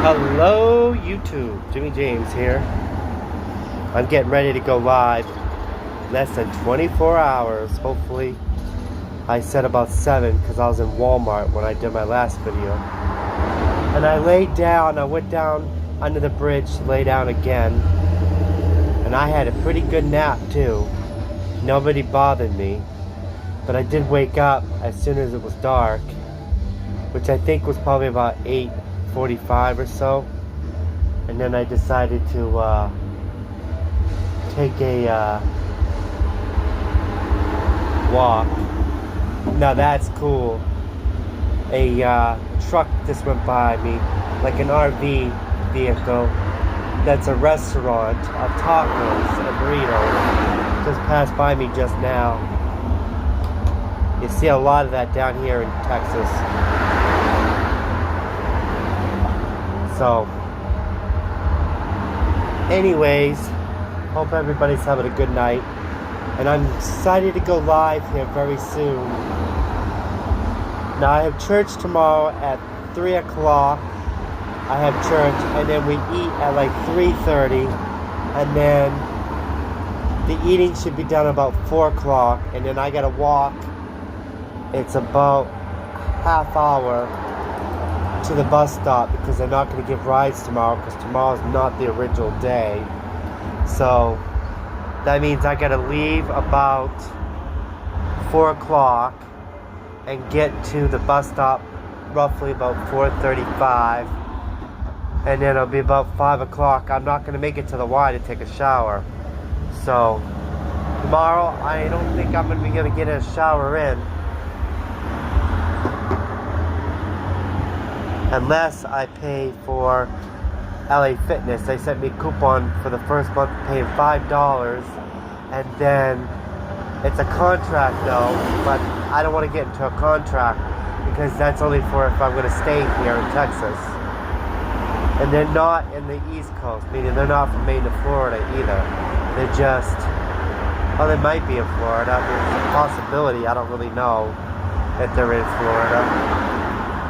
Hello YouTube, Jimmy James here. I'm getting ready to go live. Less than 24 hours, hopefully. I said about 7 because I was in Walmart when I did my last video. And I laid down, I went down under the bridge to lay down again. And I had a pretty good nap too. Nobody bothered me. But I did wake up as soon as it was dark, which I think was probably about 8:45 or so. And then I decided to take a walk. Now that's cool. A truck just went by me, like an RV vehicle. That's a restaurant of tacos and burritos. Just passed by me just now. You see a lot of that down here in Texas. So, anyways, hope everybody's having a good night. And I'm excited to go live here very soon. Now I have church tomorrow at 3 o'clock. I have church, and then we eat at like 3:30. And then the eating should be done about 4 o'clock. And then I gotta walk. It's about half hour to the bus stop because they're not going to give rides tomorrow because tomorrow's not the original day. So that means I got to leave about 4 o'clock and get to the bus stop roughly about 4:35, and then it'll be about 5 o'clock. I'm not going to make it to the Y to take a shower. So tomorrow I don't think I'm going to be able to get a shower in unless I pay for LA Fitness. They sent me a coupon for the first month paying $5, and then it's a contract though, but I don't want to get into a contract because that's only for if I'm going to stay here in Texas. And they're not in the East Coast, meaning they're not from Maine to Florida either. They're just, well, they might be in Florida. There's a possibility, I don't really know if they're in Florida.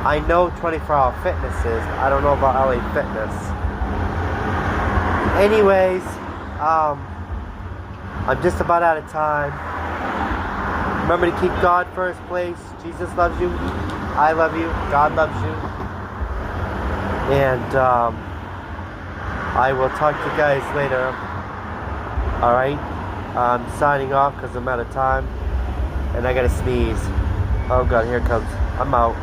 I know 24-hour fitness is. I don't know about LA Fitness. Anyways, I'm just about out of time. Remember to keep God first place. Jesus loves you. I love you. God loves you. And I will talk to you guys later. Alright? I'm signing off because I'm out of time. And I gotta sneeze. Oh God, here it comes. I'm out.